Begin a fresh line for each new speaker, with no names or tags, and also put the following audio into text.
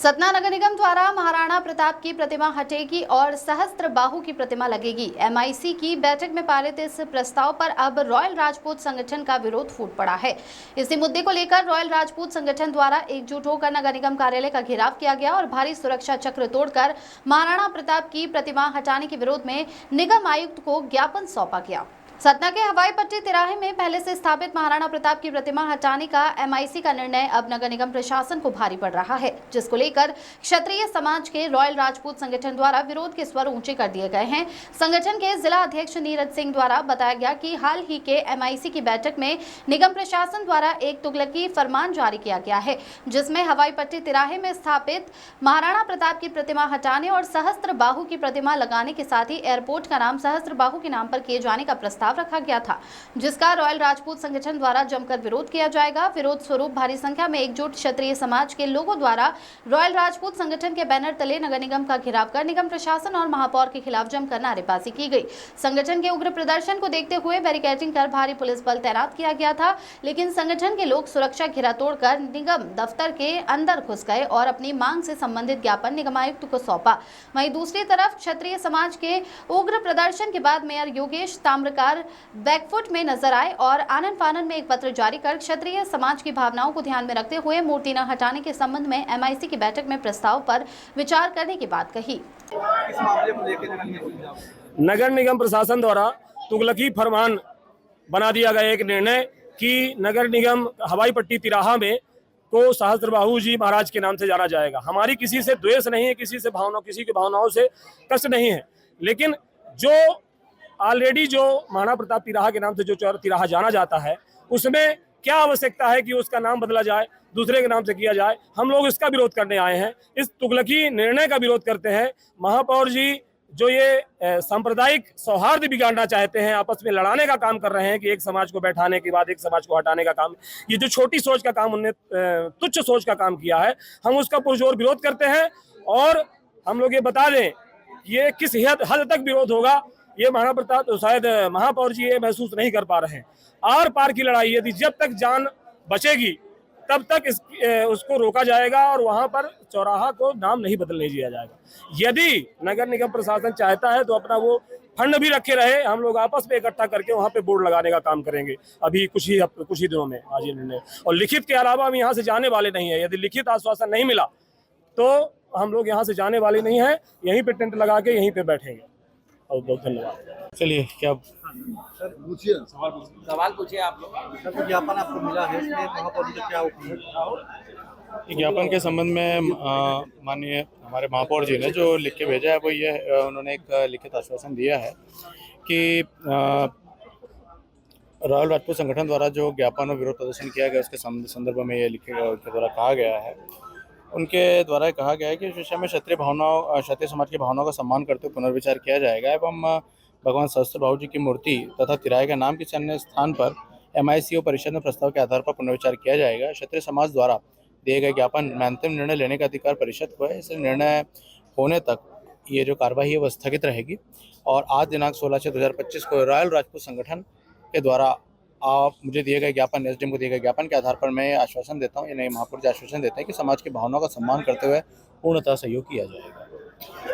सतना नगर निगम द्वारा महाराणा प्रताप की प्रतिमा हटेगी और सहस्त्र बाहु की प्रतिमा लगेगी। एमआईसी की बैठक में पारित इस प्रस्ताव पर अब रॉयल राजपूत संगठन का विरोध फूट पड़ा है। इसी मुद्दे को लेकर रॉयल राजपूत संगठन द्वारा एकजुट होकर नगर निगम कार्यालय का घेराव किया गया और भारी सुरक्षा चक्र तोड़कर महाराणा प्रताप की प्रतिमा हटाने के विरोध में निगम आयुक्त को ज्ञापन सौंपा गया। सतना के हवाई पट्टी तिराहे में पहले से स्थापित महाराणा प्रताप की प्रतिमा हटाने का एमआईसी का निर्णय अब नगर निगम प्रशासन को भारी पड़ रहा है, जिसको लेकर क्षत्रिय समाज के रॉयल राजपूत संगठन द्वारा विरोध के स्वर ऊंचे कर दिए गए हैं। संगठन के जिला अध्यक्ष नीरज सिंह द्वारा बताया गया कि हाल ही के एमआईसी की बैठक में निगम प्रशासन द्वारा एक तुगलकी फरमान जारी किया गया है, जिसमें हवाई पट्टी तिराहे में स्थापित महाराणा प्रताप की प्रतिमा हटाने और सहस्त्र बाहु की प्रतिमा लगाने के साथ ही एयरपोर्ट का नाम सहस्त्र बाहु के नाम पर किए जाने का प्रस्ताव रखा गया था, जिसका रॉयल राजपूत संगठन द्वारा जमकर विरोध किया जाएगा। विरोध स्वरूप भारी संख्या में एकजुट क्षत्रिय समाज के लोगों द्वारा रॉयल राजपूत संगठन के बैनर तले नगर निगम का घेराव कर निगम प्रशासन और महापौर के खिलाफ जमकर नारेबाजी की गई। संगठन के उग्र प्रदर्शन को देखते हुए बैरिकेडिंग कर भारी पुलिस बल तैनात किया गया था, लेकिन संगठन के लोग सुरक्षा घेरा तोड़कर निगम दफ्तर के अंदर घुस गए और अपनी मांग से संबंधित ज्ञापन निगम आयुक्त को सौंपा। वहीं दूसरी तरफ क्षत्रिय समाज के उग्र प्रदर्शन के बाद मेयर योगेश ताम्रकार बैकफुट में नजर आए और आनन फानन में एक पत्र जारी कर क्षत्रिय समाज की भावनाओं को ध्यान में रखते हुए मूर्ति न हटाने के संबंध में एमआईसी की बैठक में प्रस्ताव पर विचार करने की बात कही।
इस मामले को लेकर
नगर निगम प्रशासन द्वारा तुगलकी फरमान बना दिया गया एक निर्णय कि नगर निगम हवाई पट्टी तिराहा में को सहस्त्रबाहु जी महाराज के नाम से जाना जाएगा। हमारी किसी से द्वेष नहीं है, किसी की भावनाओं से कष्ट नहीं है, लेकिन जो ऑलरेडी जो महाराणा प्रताप तिराहा के नाम से जो तिराहा जाना जाता है, उसमें क्या आवश्यकता है कि उसका नाम बदला जाए, दूसरे के नाम से किया जाए। हम लोग इसका विरोध करने आए हैं, इस तुगलकी निर्णय का विरोध करते हैं। महापौर जी जो ये सांप्रदायिक सौहार्द बिगाड़ना चाहते हैं, आपस में लड़ाने का काम कर रहे हैं कि एक समाज को बैठाने के बाद एक समाज को हटाने का काम, ये जो छोटी सोच का काम उन्होंने तुच्छ सोच का काम किया है, हम उसका पुरजोर विरोध करते हैं। और हम लोग ये बता दें ये किस हद तक विरोध होगा, ये महाराणा प्रताप शायद महापौर जी ये महसूस नहीं कर पा रहे हैं। आर पार की लड़ाई यदि जब तक जान बचेगी तब तक उसको रोका जाएगा और वहां पर चौराहा को नाम नहीं बदलने दिया जाएगा। यदि नगर निगम प्रशासन चाहता है तो अपना वो फंड भी रखे रहे, हम लोग आपस में इकट्ठा करके वहां पे बोर्ड लगाने का काम करेंगे अभी कुछ ही दिनों में आज ये निर्णय। और लिखित के अलावा हम यहाँ से जाने वाले नहीं है। यदि लिखित आश्वासन नहीं मिला तो हम लोग यहाँ से जाने वाले नहीं है, यहीं पे टेंट लगा के यहीं पे बैठेंगे। बहुत धन्यवाद।
चलिए क्या
सर पूछिए, सवाल पूछिए आप लोग। सर ज्ञापन आपको मिला है, इसमें महापौर जी का क्या ओपिनियन?
ज्ञापन के संबंध में माननीय हमारे महापौर जी ने जो लिख के भेजा है वो ये उन्होंने एक लिखित आश्वासन दिया है कि रॉयल राजपूत संगठन द्वारा जो ज्ञापन और विरोध प्रदर्शन किया गया उसके संदर्भ में ये लिखे उनके द्वारा कहा गया है, उनके द्वारा कहा गया है कि इस विषय में क्षत्रिय समाज की भावनाओं का सम्मान करते हुए पुनर्विचार किया जाएगा एवं भगवान सहस्त्रबाहु जी की मूर्ति तथा तिराहे का नाम किसी अन्य स्थान पर एमआईसी परिषद में प्रस्ताव के आधार पर पुनर्विचार किया जाएगा। क्षत्रिय समाज द्वारा दिए गए ज्ञापन में अंतिम निर्णय लेने का अधिकार परिषद को है। इस निर्णय होने तक ये जो कार्रवाई है वो स्थगित रहेगी और आज दिनांक 16/6/2025 को रॉयल राजपूत संगठन के द्वारा आप मुझे दिए गए ज्ञापन, एसडीएम को दिए गए ज्ञापन के आधार पर मैं आश्वासन देता हूँ, ये नए महापौर जी आश्वासन देते हैं कि समाज की भावनाओं का सम्मान करते हुए पूर्णतः सहयोग किया जाएगा।